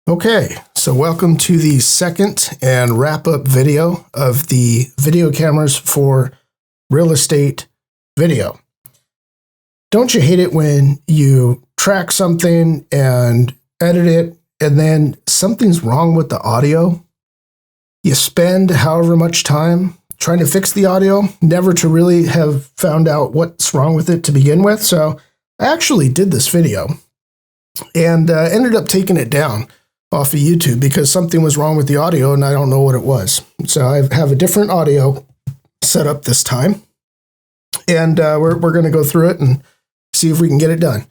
Okay, so welcome to the second and wrap-up video of the video cameras for real estate video. Don't you hate it when you track something and edit it and then something's wrong with the audio? You spend however much time trying to fix the audio, never to really have found out what's wrong with it to begin with. So I actually did this video and ended up taking it down off of YouTube because something was wrong with the audio and I don't know what it was. So I have a different audio set up this time, and we're going to go through it and see if we can get it done.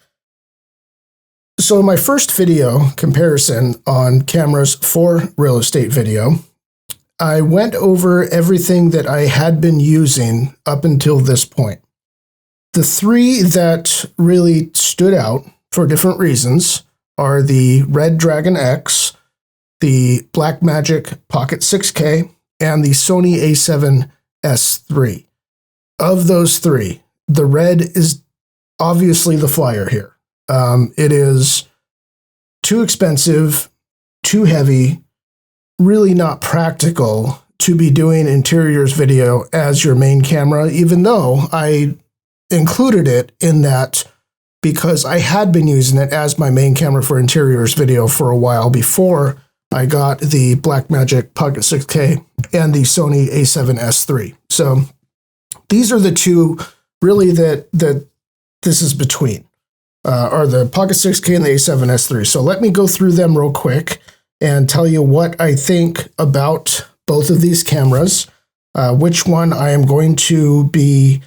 So in my first video comparison on cameras for real estate video, I went over everything that I had been using up until this point. The three that really stood out for different reasons are the Red Dragon X, the Blackmagic Pocket 6K, and the Sony A7S3. Of those three, the red is obviously the flyer here. It is too expensive, too heavy, really not practical to be doing interiors video as your main camera, even though I included it in that because I had been using it as my main camera for interiors video for a while before I got the Blackmagic Pocket 6K and the Sony A7S3. So these are the two really that this is between, are the Pocket 6K and the A7S3. So let me go through them real quick and tell you what I think about both of these cameras, which one I am going to be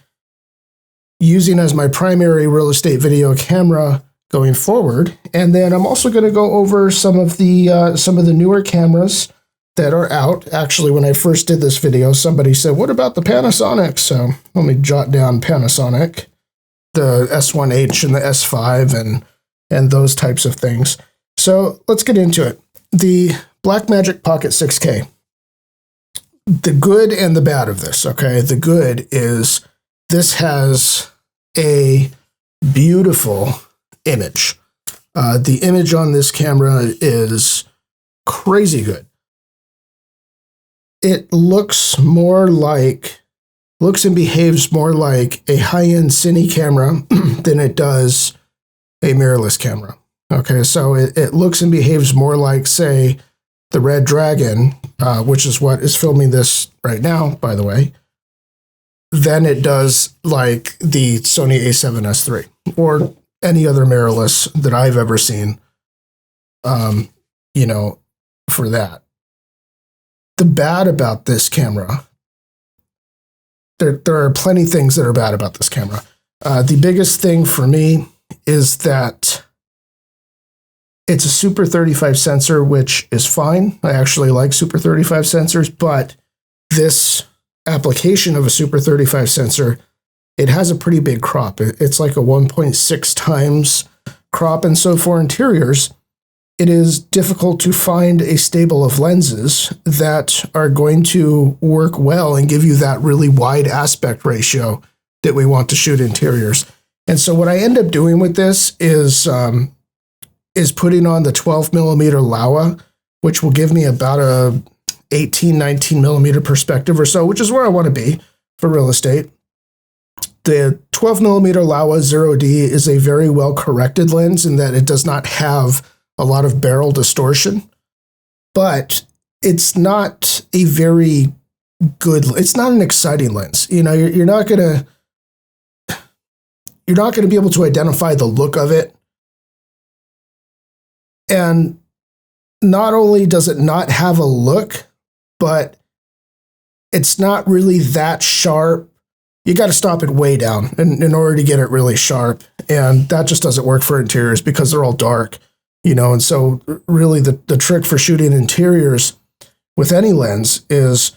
using as my primary real estate video camera going forward. And then I'm also going to go over some of the newer cameras that are out. Actually, when I first did this video, somebody said, what about the Panasonic? So let me jot down Panasonic, the S1H and the S5 and those types of things. So let's get into it. The Blackmagic Pocket 6K. The good and the bad of this, okay? The good is this has a beautiful image. The image on this camera is crazy good. It looks and behaves more like a high-end cine camera than it does a mirrorless camera. Okay, so it looks and behaves more like, say, the Red Dragon, which is what is filming this right now, by the way, than it does like the Sony A7S3 or any other mirrorless that I've ever seen, for that. The bad about this camera, there are plenty of things that are bad about this camera. The biggest thing for me is that it's a Super 35 sensor, which is fine. I actually like Super 35 sensors, but this application of a Super 35 sensor, it has a pretty big crop. It's like a 1.6 times crop. And so for interiors, it is difficult to find a stable of lenses that are going to work well and give you that really wide aspect ratio that we want to shoot interiors. And so what I end up doing with this is putting on the 12 millimeter Laowa, which will give me about a 18, 19 millimeter perspective or so, which is where I want to be for real estate. The 12 millimeter Laowa 0D is a very well corrected lens in that it does not have a lot of barrel distortion, but it's not a very good, it's not an exciting lens. You know, you're not going to be able to identify the look of it. And not only does it not have a look, but it's not really that sharp. You got to stop it way down in order to get it really sharp. And that just doesn't work for interiors because they're all dark, and so really the trick for shooting interiors with any lens is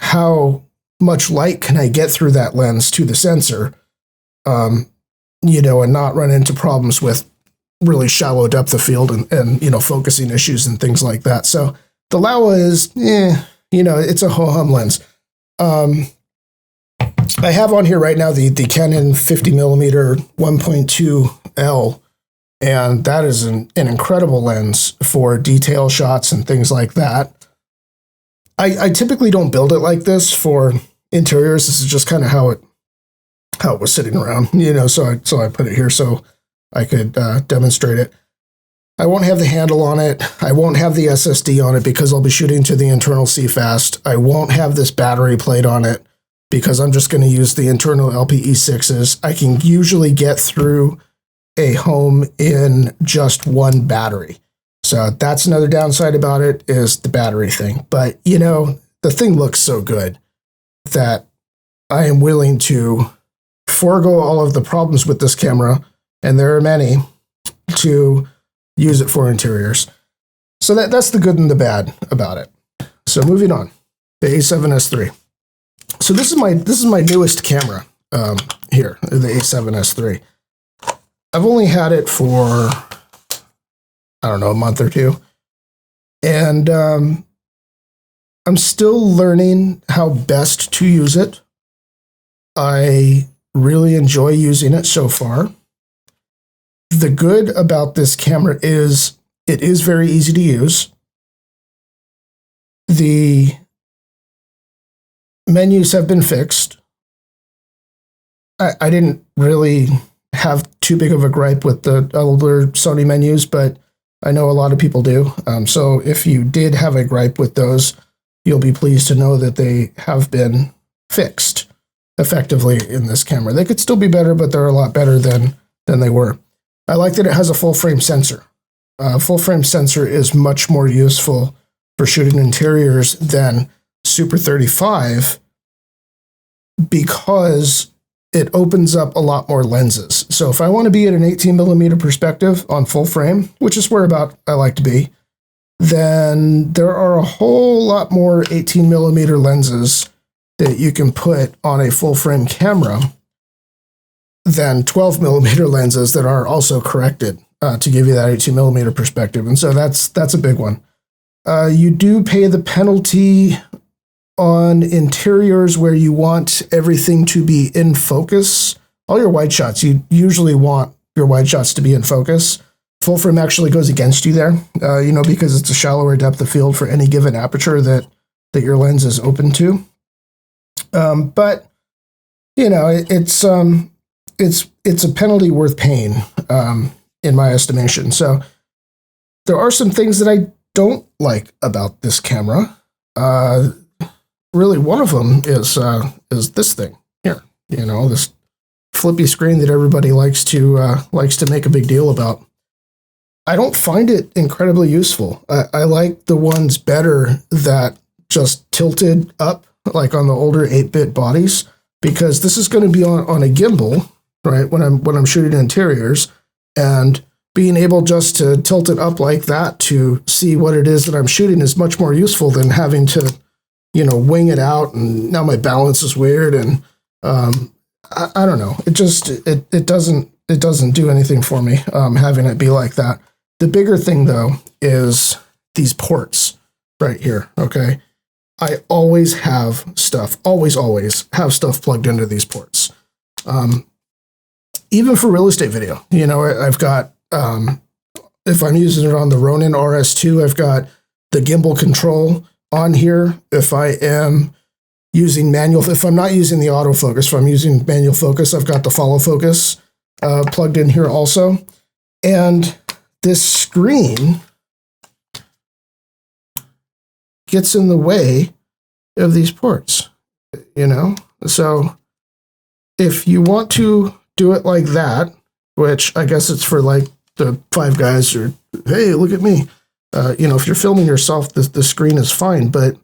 how much light can I get through that lens to the sensor, and not run into problems with really shallow depth of field and focusing issues and things like that. So the Laowa is, it's a ho-hum lens. I have on here right now the Canon 50mm 1.2L And that is an incredible lens for detail shots and things like that. I typically don't build it like this for interiors. This is just kind of how it was sitting around, you know, so I put it here so I could demonstrate it. I won't have the handle on it. I won't have the SSD on it because I'll be shooting to the internal CFast. I won't have this battery plate on it because I'm just going to use the internal LPE6s. I can usually get through a home in just one battery. So that's another downside about it, is the battery thing. But, you know, the thing looks so good that I am willing to forego all of the problems with this camera, and there are many, to use it for interiors. So that's the good and the bad about it. So moving on, the A7S III. So this is my newest camera here, the A7S III. I've only had it for, I don't know, a month or two. And I'm still learning how best to use it. I really enjoy using it so far. The good about this camera is it is very easy to use. The menus have been fixed. I didn't really have too big of a gripe with the older Sony menus, but I know a lot of people do. So if you did have a gripe with those, you'll be pleased to know that they have been fixed effectively in this camera. They could still be better, but they're a lot better than they were. I like that it has a full frame sensor. Full frame sensor is much more useful for shooting interiors than Super 35 because it opens up a lot more lenses. So if I want to be at an 18mm perspective on full frame, which is where about I like to be, then there are a whole lot more 18mm lenses that you can put on a full frame camera than 12mm lenses that are also corrected to give you that 18mm perspective. And so that's a big one. You do pay the penalty on interiors where you want everything to be in focus. All your wide shots, you usually want your wide shots to be in focus. Full frame actually goes against you there, you know, because it's a shallower depth of field for any given aperture that your lens is open to. But you know, it's a penalty worth paying, in my estimation. So there are some things that I don't like about this camera. Really, one of them is this thing here. You know, this flippy screen that everybody likes to make a big deal about. I don't find it incredibly useful. I like the ones better that just tilted up, like on the older 8-bit bodies, because this is going to be on a gimbal, right? When I'm shooting interiors, and being able just to tilt it up like that to see what it is that I'm shooting is much more useful than having to, you know, wing it out, and now my balance is weird, and I don't know. It just it doesn't do anything for me having it be like that. The bigger thing though is these ports right here. Okay, I always have stuff, always have stuff plugged into these ports. Even for real estate video, you know, I've got if I'm using it on the Ronin RS2, I've got the gimbal control on here. If I am using manual, if I'm not using the autofocus, if I'm using manual focus, I've got the follow focus plugged in here also. And this screen gets in the way of these ports, you know? So if you want to do it like that, which I guess it's for like the five guys, or, hey, look at me. You know, if you're filming yourself, the screen is fine, but,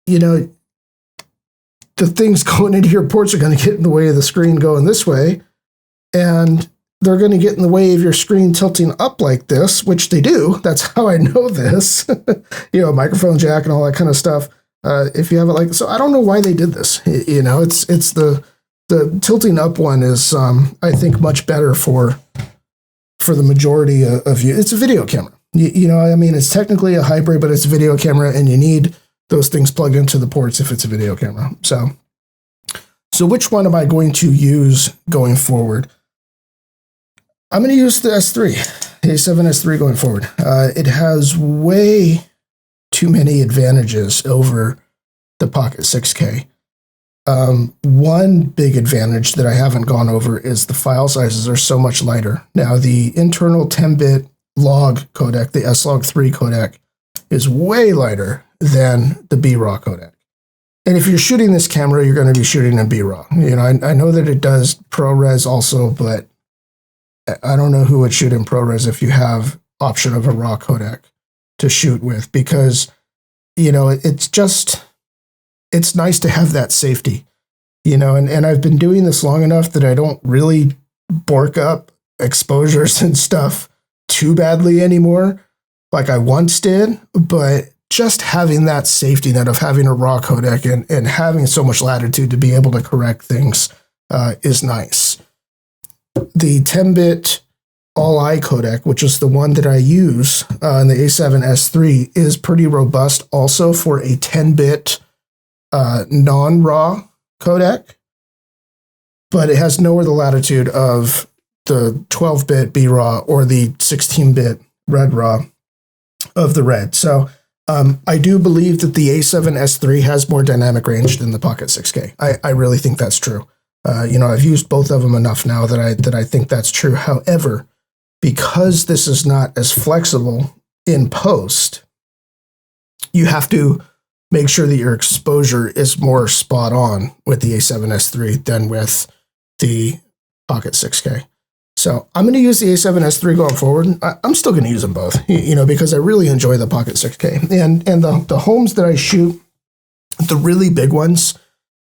you know, the things going into your ports are going to get in the way of the screen going this way, and they're going to get in the way of your screen tilting up like this, which they do. That's how I know this. You know, microphone jack and all that kind of stuff. If you have it like, so I don't know why they did this. You know, it's the tilting up one is, I think, much better for the majority of you. It's a video camera. You know, I mean, it's technically a hybrid, but it's a video camera, and you need those things plugged into the ports if it's a video camera. So which one am I going to use going forward? I'm going to use the S3, A7S III going forward. It has way too many advantages over the Pocket 6K. One big advantage that I haven't gone over is the file sizes are so much lighter. Now, the internal 10-bit log codec, the S-Log3 codec, is way lighter than the B-RAW codec. And if you're shooting this camera, you're going to be shooting in B-RAW. You know, I know that it does ProRes also, but I don't know who would shoot in ProRes if you have option of a RAW codec to shoot with, because, you know, it's nice to have that safety, you know, and I've been doing this long enough that I don't really bork up exposures and stuff too badly anymore, like I once did, but just having that safety net of having a RAW codec and having so much latitude to be able to correct things is nice. The 10-bit all-I codec, which is the one that I use in the A7S III, is pretty robust also for a 10-bit non-RAW codec, but it has nowhere the latitude of the 12-bit B-RAW or the 16-bit Red RAW of the Red. So I do believe that the A7S III has more dynamic range than the Pocket 6K. I really think that's true. You know, I've used both of them enough now that I think that's true. However, because this is not as flexible in post, you have to make sure that your exposure is more spot on with the A7S III than with the Pocket 6K. So I'm going to use the A7S III going forward. I'm still going to use them both, you know, because I really enjoy the Pocket 6K. And the homes that I shoot, the really big ones,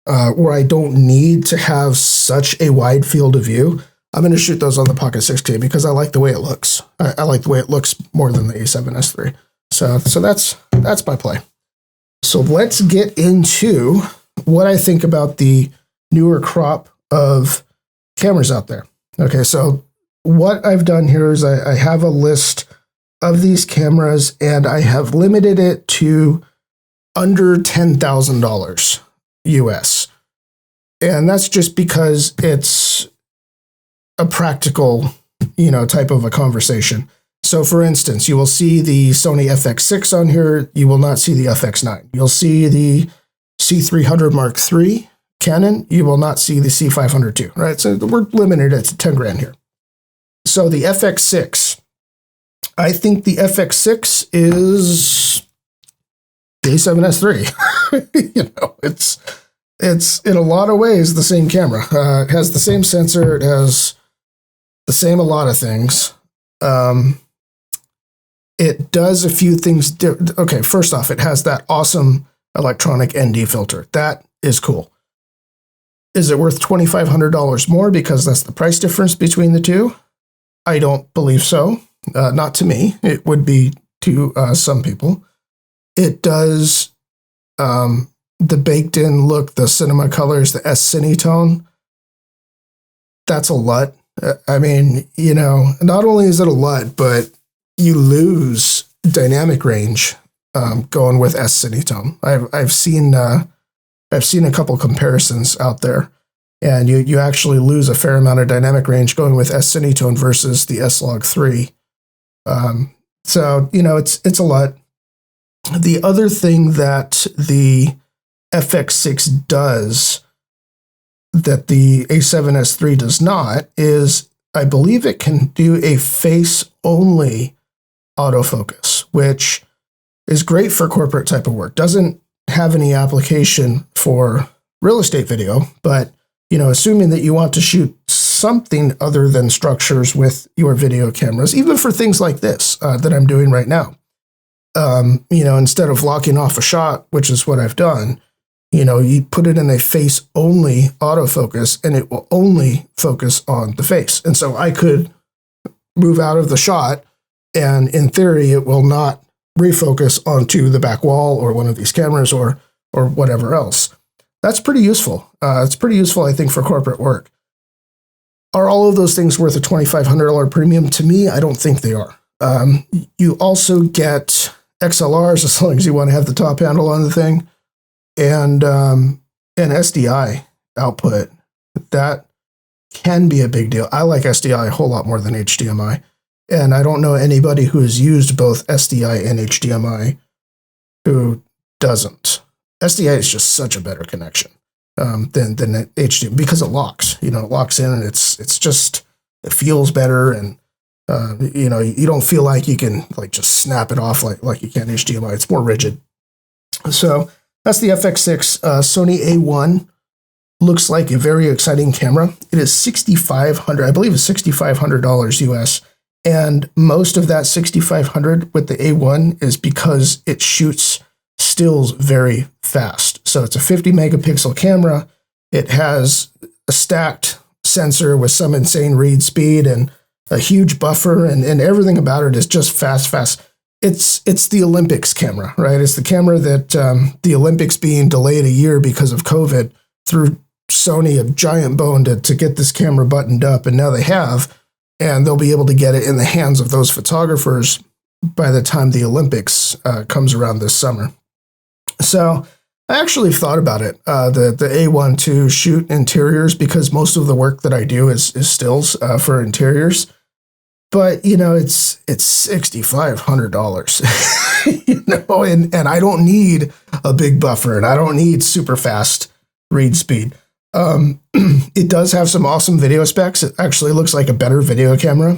where I don't need to have such a wide field of view, I'm going to shoot those on the Pocket 6K because I like the way it looks. I like the way it looks more than the A7S III. So that's my play. So let's get into what I think about the newer crop of cameras out there. Okay, so what I've done here is I have a list of these cameras, and I have limited it to under $10,000 US. And that's just because it's a practical, you know, type of a conversation. So for instance, you will see the Sony FX6 on here. You will not see the FX9. You'll see the C300 Mark III Canon. You will not see the C500 II, right? So we're limited at 10 grand here. So the FX6, I think the FX6 is the A7S III. You know, it's in a lot of ways the same camera. It has the same sensor. It has the same a lot of things. It does a few things. Okay, first off, it has that awesome electronic ND filter. That is cool. Is it worth $2,500 more because that's the price difference between the two? I don't believe so. Not to me. It would be to some people. It does the baked-in look, the cinema colors, the S-Cine tone. That's a LUT. I mean, you know, not only is it a LUT, but you lose dynamic range going with S-Cine tone. I've seen a couple comparisons out there, and you actually lose a fair amount of dynamic range going with S-Cine tone versus the S-Log3. So, you know, it's a LUT. The other thing that the FX6 does that the A7S III does not is, I believe it can do a face-only autofocus, which is great for corporate type of work. Doesn't have any application for real estate video, but, you know, assuming that you want to shoot something other than structures with your video cameras, even for things like this that I'm doing right now, you know, instead of locking off a shot, which is what I've done, you know, you put it in a face-only autofocus, and it will only focus on the face. And so I could move out of the shot, and in theory, it will not refocus onto the back wall or one of these cameras or whatever else. That's pretty useful. It's pretty useful, I think, for corporate work. Are all of those things worth a $2,500 premium? To me, I don't think they are. You also get XLRs as long as you want to have the top handle on the thing, and an SDI output. That can be a big deal. I like SDI a whole lot more than HDMI. And I don't know anybody who has used both SDI and HDMI who doesn't. SDI is just such a better connection than HDMI because it locks. You know, it locks in, and it's just, it feels better, and you know, you don't feel like you can like just snap it off like you can HDMI. It's more rigid. So that's the FX6 Sony A1. Looks like a very exciting camera. It is $6,500, I believe it's $6,500 US. And most of that $6,500 with the A1 is because it shoots stills very fast. So it's a 50 megapixel camera. It has a stacked sensor with some insane read speed and a huge buffer, and everything about it is just fast. It's the Olympics camera, right? It's the camera that the Olympics being delayed a year because of COVID threw Sony a giant bone to get this camera buttoned up, and now they have, and they'll be able to get it in the hands of those photographers by the time the Olympics comes around this summer. So I actually thought about it, the A1 to shoot interiors, because most of the work that I do is stills for interiors. But, you know, it's $6,500, you know, and I don't need a big buffer, and I don't need super fast read speed. It does have some awesome video specs. It actually looks like a better video camera,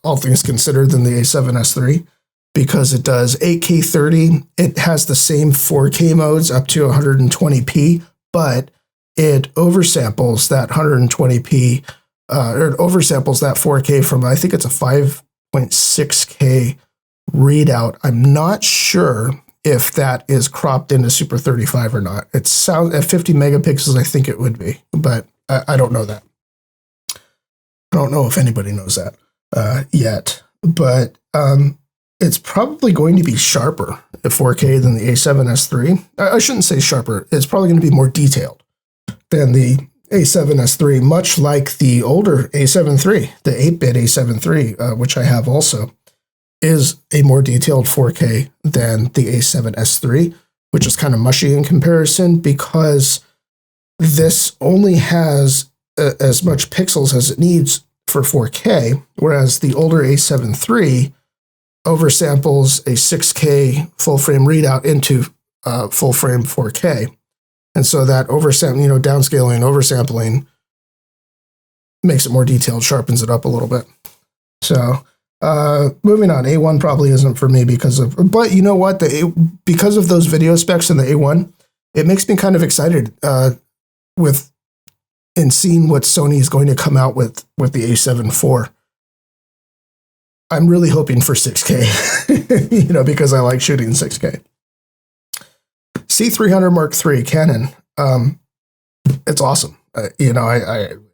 all things considered, than the A7S III, because it does 8K 30. It has the same 4K modes up to 120p, but it oversamples that 120p, or it oversamples that 4K from, I think it's a 5.6K readout. I'm not sure if that is cropped into Super 35 or not. It sounds at 50 megapixels, I think it would be, but I don't know that. I don't know if anybody knows that yet, but it's probably going to be sharper at 4K than the A7S III. I shouldn't say sharper. It's probably going to be more detailed than the A7S III, much like the older A7 III, the 8-bit A7 III, which I have also, is a more detailed 4K than the A7S III, which is kind of mushy in comparison because this only has as much pixels as it needs for 4K, whereas the older A7 III oversamples a 6K full frame readout into full frame 4K. And so that oversampling, you know, downscaling and oversampling makes it more detailed, sharpens it up a little bit. So moving on, A1 probably isn't for me because of, but you know what, because of those video specs in the A1, it makes me kind of excited in seeing what Sony is going to come out with the A7 IV. I'm really hoping for 6K, you know, because I like shooting 6K. C300 Mark III Canon, it's awesome. You know,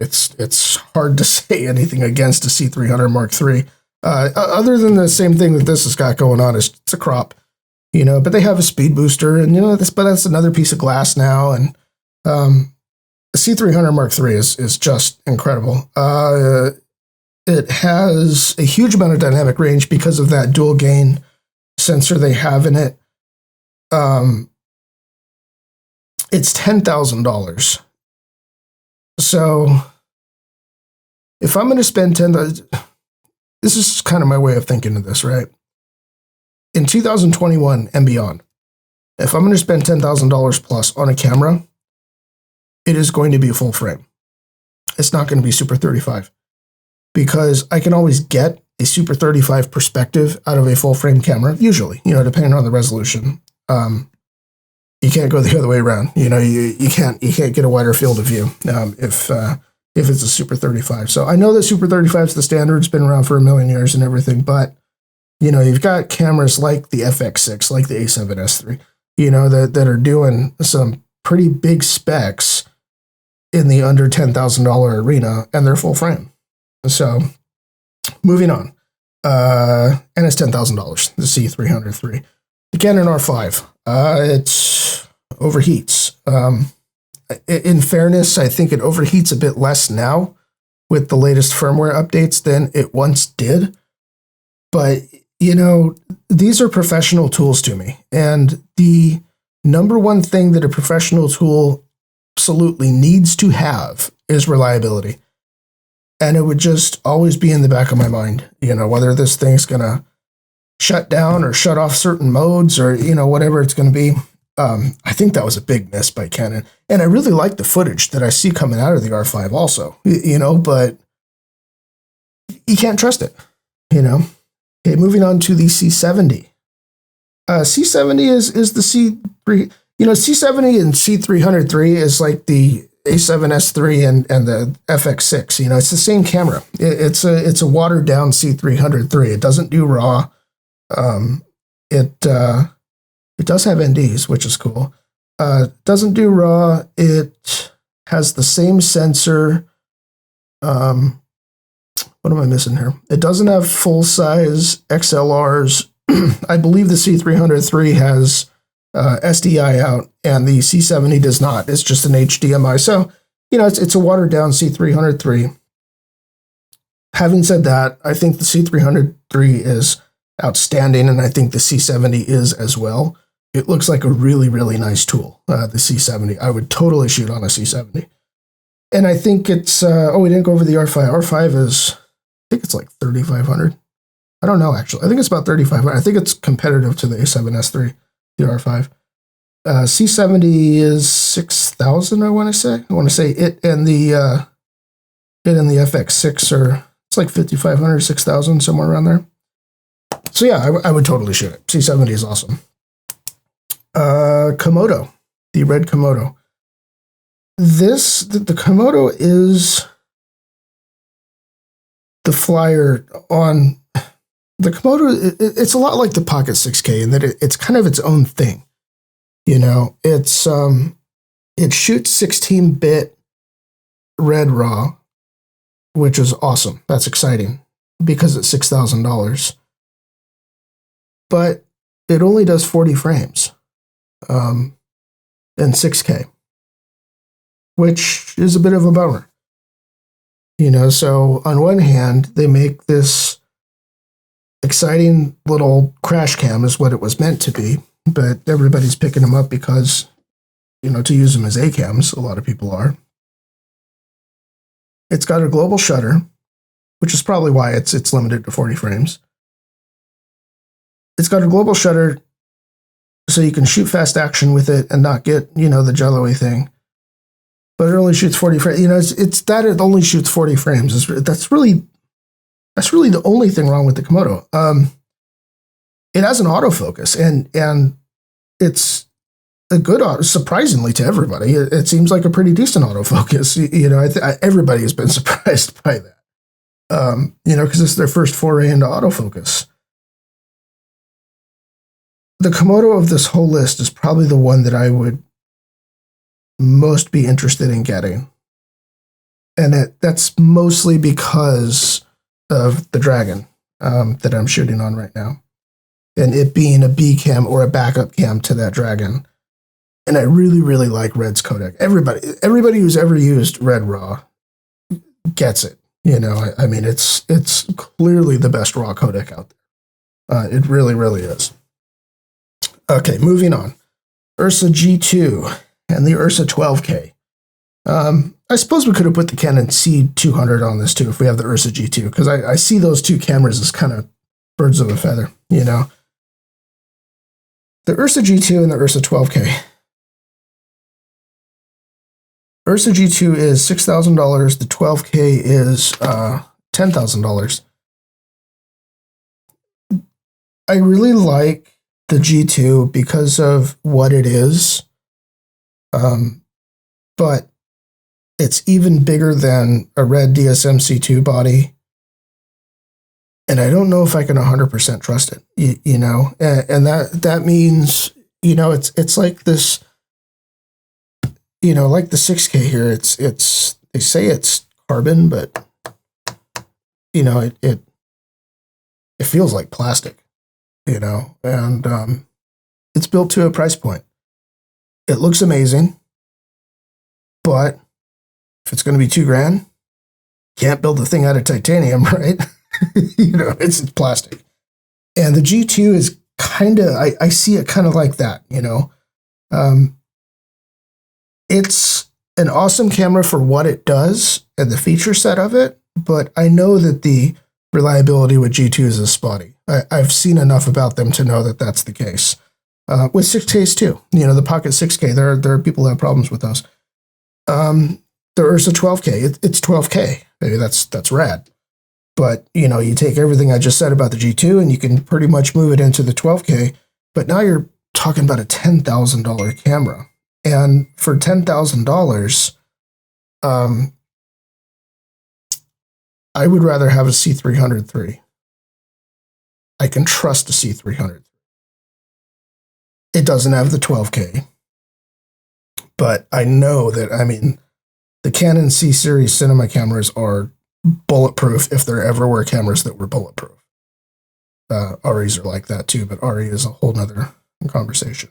it's hard to say anything against a C300 Mark III, other than the same thing that this has got going on. It's a crop, you know, but they have a speed booster, and you know, but that's another piece of glass now. And the C300 Mark III is just incredible. It has a huge amount of dynamic range because of that dual gain sensor they have in it. It's $10,000. So if I'm going to spend $10,000, this is kind of my way of thinking of this, right? In 2021 and beyond, if I'm going to spend $10,000 plus on a camera, it is going to be full frame. It's not going to be Super 35, because I can always get a Super 35 perspective out of a full frame camera, usually, you know, depending on the resolution. You can't go the other way around. You know, you can't get a wider field of view if it's a Super 35. So I know that Super 35 is the standard. It's been around for a million years and everything, but you know, you've got cameras like the FX6, like the A7S III, you know, that are doing some pretty big specs in the under $10,000 arena, and they're full frame. So moving on, and it's $10,000. The C300 III, the Canon R5. It overheats. In fairness, I think it overheats a bit less now with the latest firmware updates than it once did. But, you know, these are professional tools to me. And the number one thing that a professional tool absolutely needs to have is reliability. And it would just always be in the back of my mind, you know, whether this thing's going to shut down or shut off certain modes or, you know, whatever it's going to be. I think that was a big miss by Canon. And I really like the footage that I see coming out of the R5 also, you know, but you can't trust it, you know. Okay, moving on to the C70. C70 is the C3, you know, C70 and C300iii is like the A7S3 and the FX6. You know, it's the same camera. It's a watered down C300iii. It doesn't do RAW. It does have NDs, which is cool. Doesn't do RAW. It has the same sensor. What am I missing here? It doesn't have full size XLRs. I believe the C300iii has SDI out, and the C70 does not. It's just an HDMI. So, you know, it's a watered down C300iii. Having said that, I think the C300iii is outstanding, and I think the C70 is as well. It looks like a really, really nice tool, the C70. I would totally shoot on a C70. And I think it's, oh, we didn't go over the R5. R5 is, I think it's like 3,500. I don't know, actually. I think it's about 3,500. I think it's competitive to the A7S3, the R5. C70 is 6,000, I want to say. I want to say it and the FX6 are, it's like 5,500, 6,000, somewhere around there. So yeah, I would totally shoot it. C70 is awesome. Komodo, the red Komodo. The Komodo is the flyer on the Komodo. It's a lot like the Pocket 6K in that it's kind of its own thing. You know, it shoots 16-bit red RAW, which is awesome. That's exciting because it's $6,000. But it only does 40 frames in 6K, which is a bit of a bummer. You know, so on one hand, they make this exciting little crash cam is what it was meant to be, but everybody's picking them up because, you know, to use them as A-cams, a lot of people are. It's got a global shutter, which is probably why it's limited to 40 frames. It's got a global shutter so you can shoot fast action with it and not get, you know, the jello-y thing. But it only shoots 40 frames. You know, it's that it only shoots 40 frames. That's really the only thing wrong with the Komodo. It has an autofocus, and it's a good, surprisingly to everybody, it seems like a pretty decent autofocus. You know, everybody has been surprised by that. You know, because it's their first foray into autofocus. The Komodo of this whole list is probably the one that I would most be interested in getting. And that's mostly because of the Dragon that I'm shooting on right now. And it being a B cam or a backup cam to that Dragon. And I really, really like Red's codec. Everybody who's ever used Red RAW gets it. You know, I mean, it's clearly the best RAW codec out there. It really, really is. Okay, moving on. Ursa G2 and the Ursa 12K. I suppose we could have put the Canon C200 on this too if we have the Ursa G2, because I see those two cameras as kind of birds of a feather, you know. The Ursa G2 and the Ursa 12K. Ursa G2 is $6,000. The 12K is $10,000. I really like the G2 because of what it is, but it's even bigger than a red DSM-C2 body, and I don't know if I can 100% trust it. You know, and that means, you know, it's like this, you know, like the 6K here. It's they say it's carbon, but you know, it feels like plastic. You know, and it's built to a price point. It looks amazing, but if it's going to be $2,000, can't build the thing out of titanium, right? You know, it's plastic. And the G2 is kind of, I see it kind of like that, you know. It's an awesome camera for what it does and the feature set of it, but I know that the reliability with G2s is spotty. I've seen enough about them to know that that's the case. With 6Ks too. The Pocket 6K, there are people who have problems with those. There's a 12K. It's 12K. Maybe that's rad. But, you take everything I just said about the G2 and you can pretty much move it into the 12K. But now you're talking about a $10,000 camera. And for $10,000, I would rather have a C300iii. I can trust a C300. It doesn't have the 12K. But I know that, the Canon C-Series cinema cameras are bulletproof if there ever were cameras that were bulletproof. REs are like that too, but RE is a whole nother conversation.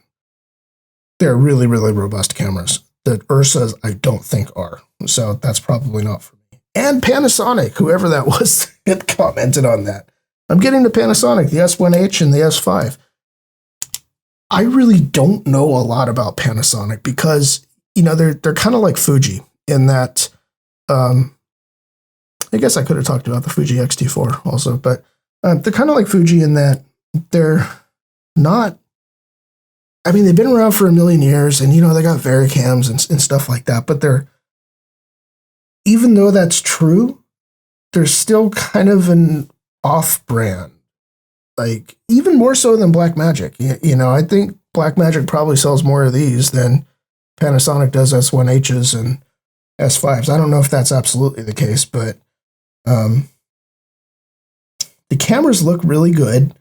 They're really, really robust cameras. The Ursas, I don't think are. So that's probably not for me. And Panasonic, whoever that was that commented on that. I'm getting the Panasonic, the S1H and the S5. I really don't know a lot about Panasonic because, they're kind of like Fuji in that, I guess I could have talked about the Fuji X-T4 also, but they're kind of like Fuji in that they're not, they've been around for a million years and, they got Varicams and stuff like that, but even though that's true, they're still kind of an off-brand. Like, even more so than Blackmagic. I think Blackmagic probably sells more of these than Panasonic does S1Hs and S5s. I don't know if that's absolutely the case, but the cameras look really good.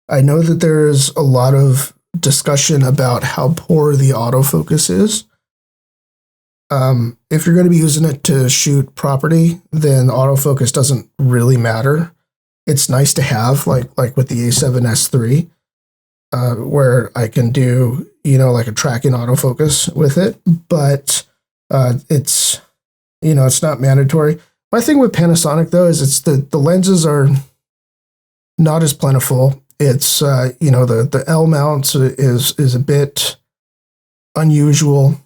I know that there's a lot of discussion about how poor the autofocus is. If you're going to be using it to shoot property, then autofocus doesn't really matter. It's nice to have, like with the A7S3, where I can do, like a tracking autofocus with it, but it's not mandatory. My thing with Panasonic, though, is the lenses are not as plentiful. It's, the L mounts is a bit unusual.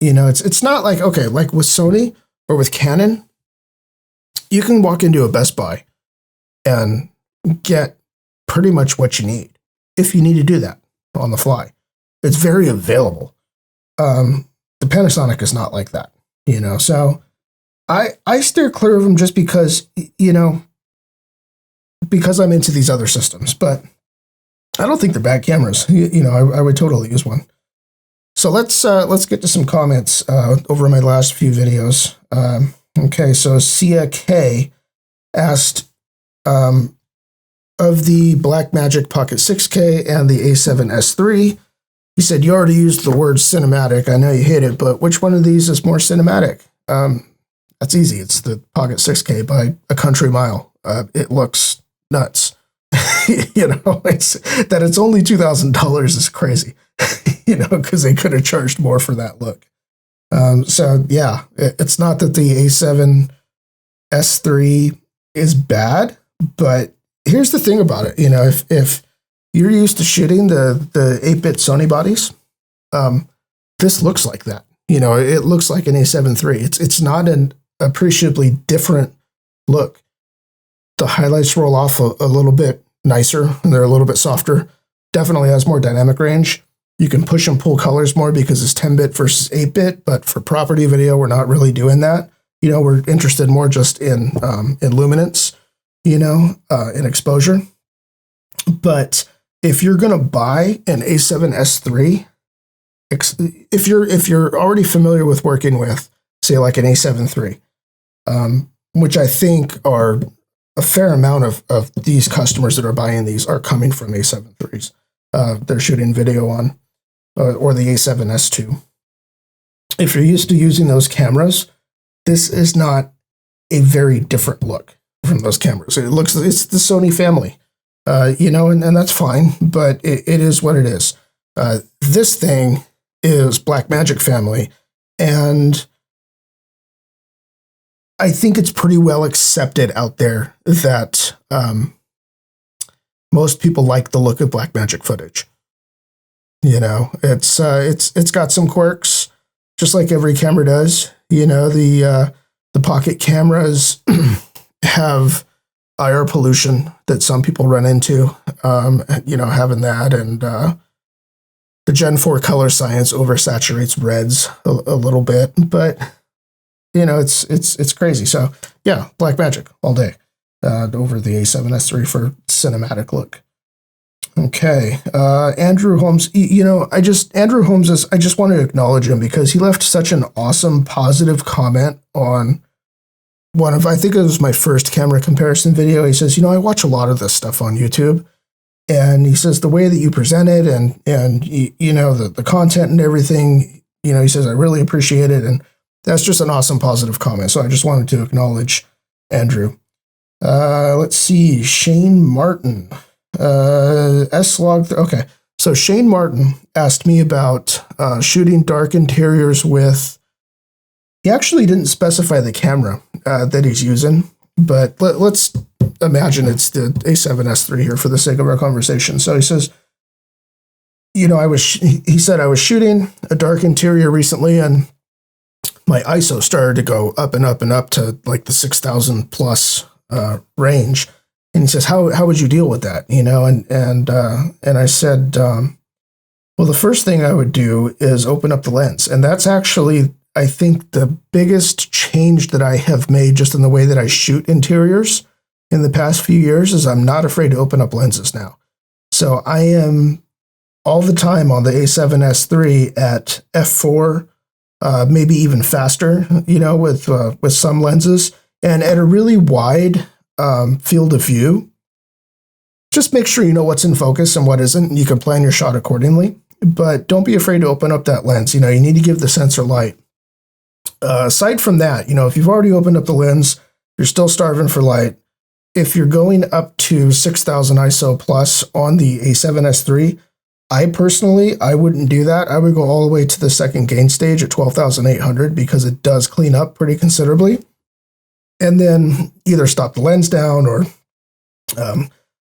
It's not like, okay, like with Sony or with Canon, you can walk into a Best Buy and get pretty much what you need if you need to do that on the fly. It's very available. The Panasonic is not like that, so I steer clear of them just because, because I'm into these other systems, but I don't think they're bad cameras. I would totally use one. So let's get to some comments over my last few videos. Okay, so Sia K asked, of the Blackmagic Pocket 6K and the A7S3, he said, you already used the word cinematic. I know you hate it, but which one of these is more cinematic? That's easy. It's the Pocket 6K by a country mile. It looks nuts. It's only $2,000 is crazy, because they could have charged more for that look. So yeah, it's not that the A7S3 is bad, but here's the thing about it. If you're used to shooting the 8-bit Sony bodies, this looks like that. It looks like an A7 III. It's not an appreciably different look. The highlights roll off a little bit nicer, and they're a little bit softer. Definitely has more dynamic range. You can push and pull colors more because it's 10-bit versus 8-bit, but for property video, we're not really doing that. We're interested more just in luminance, in exposure. But if you're going to buy an A7S III, if you're already familiar with working with, say, like an A7 III, which I think are a fair amount of these customers that are buying these are coming from A7 IIIs. They're shooting video on, or the A7S II. If you're used to using those cameras, this is not a very different look from those cameras. It's the Sony family, and that's fine, but it is what it is. This thing is Blackmagic family, and I think it's pretty well accepted out there that most people like the look of Blackmagic footage. It's got some quirks, just like every camera does. The Pocket cameras have IR pollution that some people run into, you know, having that, and the Gen 4 color science oversaturates reds a little bit, but you know, it's crazy. So yeah, Blackmagic all day over the A7S III for cinematic look. Okay, Andrew Holmes. You know, Andrew Holmes I just want to acknowledge him because he left such an awesome, positive comment on one of, I think it was my first camera comparison video. He says, you know, I watch a lot of this stuff on YouTube, and he says the way that you present it and you know, the content and everything, you know, he says I really appreciate it, and that's just an awesome, positive comment. So I just wanted to acknowledge Andrew. Let's see, Shane Martin. S-Log. Okay, so Shane Martin asked me about shooting dark interiors with. He actually didn't specify the camera that he's using, but let's imagine it's the A7S III here for the sake of our conversation. So he says, you know, he said I was shooting a dark interior recently, and my ISO started to go up and up and up to like the 6,000 plus range. And he says, how would you deal with that? You know, and I said, well, the first thing I would do is open up the lens. And that's actually, I think, the biggest change that I have made just in the way that I shoot interiors in the past few years is I'm not afraid to open up lenses now. So I am all the time on the A7S III at f4, maybe even faster, you know, with some lenses, and at a really wide field of view. Just make sure you know what's in focus and what isn't, and you can plan your shot accordingly. But don't be afraid to open up that lens. You know, you need to give the sensor light. Aside from that, you know, if you've already opened up the lens, you're still starving for light. If you're going up to 6,000 ISO plus on the A7S III, I wouldn't do that. I would go all the way to the second gain stage at 12,800 because it does clean up pretty considerably. And then either stop the lens down or,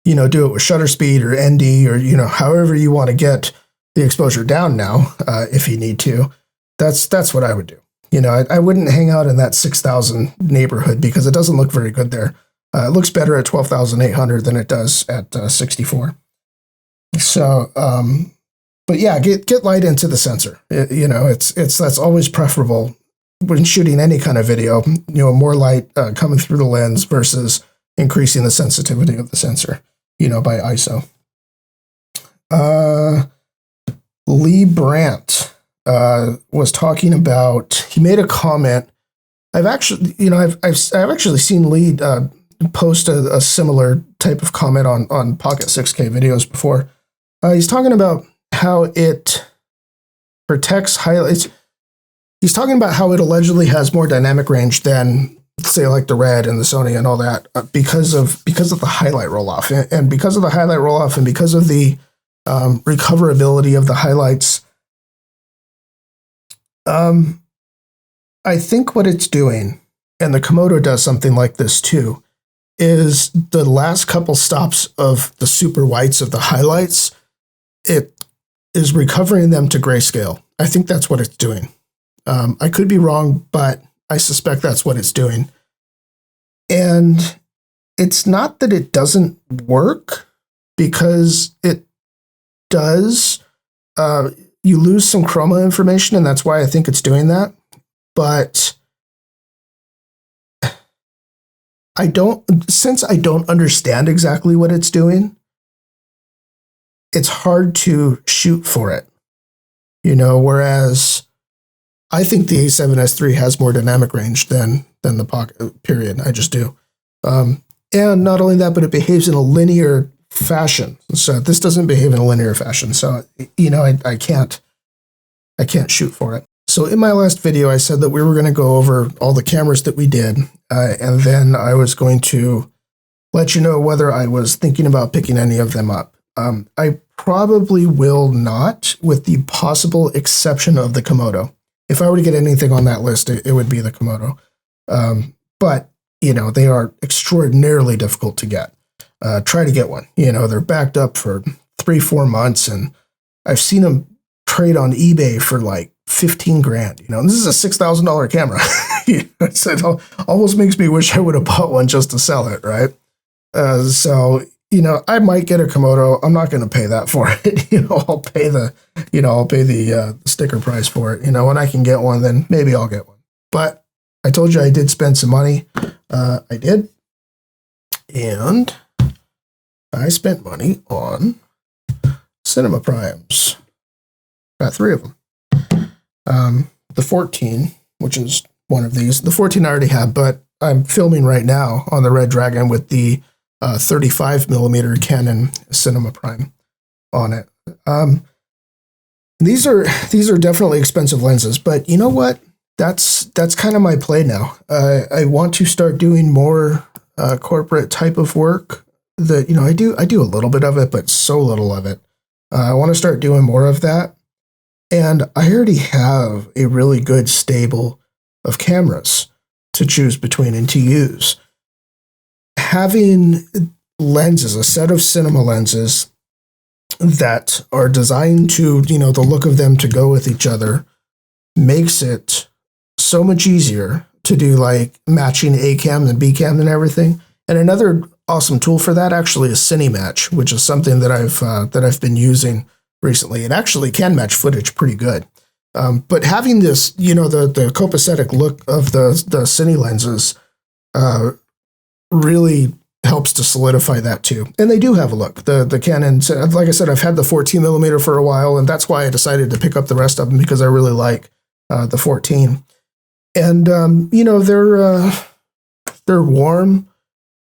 you know, do it with shutter speed or ND or, you know, however you want to get the exposure down now, if you need to. That's what I would do. You know, I wouldn't hang out in that 6,000 neighborhood because it doesn't look very good there. It looks better at 12,800 than it does at 64. So, but yeah, get light into the sensor. You know, that's always preferable when shooting any kind of video. You know, more light coming through the lens versus increasing the sensitivity of the sensor, you know, by ISO. Lee Brandt was talking about, he made a comment. I've actually seen Lee post a similar type of comment on Pocket 6K videos before. He's talking about how it protects highlights. He's talking about how it allegedly has more dynamic range than, say, like the Red and the Sony and all that, because of the highlight roll-off. And because of the highlight roll-off and because of the recoverability of the highlights, I think what it's doing, and the Komodo does something like this too, is the last couple stops of the super whites of the highlights, it is recovering them to grayscale. I think that's what it's doing. I could be wrong, but I suspect that's what it's doing. And it's not that it doesn't work, because it does. You lose some chroma information, and that's why I think it's doing that. But since I don't understand exactly what it's doing, it's hard to shoot for it. You know, whereas I think the A7S III has more dynamic range than the Pocket, period. I just do. And not only that, but it behaves in a linear fashion. So this doesn't behave in a linear fashion. So, you know, I can't shoot for it. So in my last video, I said that we were going to go over all the cameras that we did, and then I was going to let you know whether I was thinking about picking any of them up. I probably will not, with the possible exception of the Komodo. If I were to get anything on that list, it would be the Komodo. But, you know, they are extraordinarily difficult to get. Try to get one. You know, they're backed up for 3-4 months, and I've seen them trade on eBay for like 15 grand. You know, and this is a $6,000 camera. It almost makes me wish I would have bought one just to sell it, right? So, you know, I might get a Komodo. I'm not going to pay that for it. You know, I'll pay the sticker price for it. You know, when I can get one, then maybe I'll get one. But I told you I did spend some money. I did. And I spent money on cinema primes. Got 3 of them. The 14, which is one of these. The 14 I already have, but I'm filming right now on the Red Dragon with the 35mm Canon cinema prime on it. These are definitely expensive lenses, but you know what? That's kind of my play now. I want to start doing more corporate type of work. That, you know, I do a little bit of it, but so little of it. I want to start doing more of that. And I already have a really good stable of cameras to choose between and to use. Having lenses, a set of cinema lenses that are designed to, you know, the look of them to go with each other, makes it so much easier to do like matching A cam and B cam and everything. And another awesome tool for that actually is CineMatch, which is something that I've been using recently. It actually can match footage pretty good. But having this, you know, the copacetic look of the Cine lenses really helps to solidify that too. And they do have a look. The Canon, like I said, I've had the 14mm for a while, and that's why I decided to pick up the rest of them, because I really like the 14. And you know, they're warm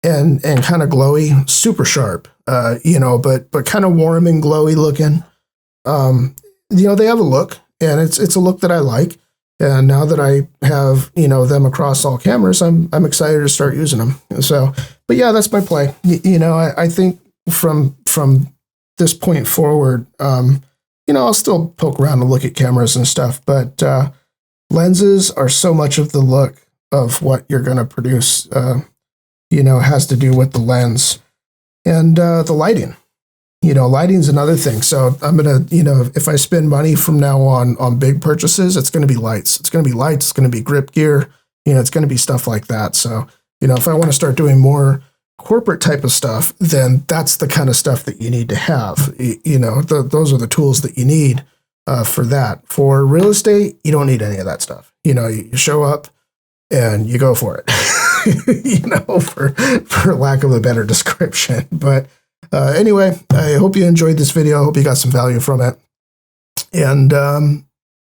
and kind of glowy, super sharp, you know, but kind of warm and glowy looking. You know, they have a look, and it's a look that I like. And now that I have, you know, them across all cameras, I'm excited to start using them. So, but yeah, that's my play. You know, I think from this point forward, you know, I'll still poke around and look at cameras and stuff, but lenses are so much of the look of what you're going to produce. You know, has to do with the lens and the lighting. You know, lighting's another thing. So I'm going to, you know, if I spend money from now on big purchases, it's going to be lights. It's going to be lights. It's going to be grip gear. You know, it's going to be stuff like that. So, you know, if I want to start doing more corporate type of stuff, then that's the kind of stuff that you need to have. You know, those are the tools that you need for that. For real estate, you don't need any of that stuff. You know, you show up and you go for it, you know, for lack of a better description. But anyway, I hope you enjoyed this video. I hope you got some value from it. And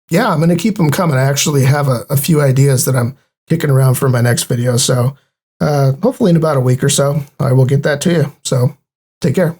yeah, I'm going to keep them coming. I actually have a few ideas that I'm kicking around for my next video. So hopefully in about a week or so, I will get that to you. So take care.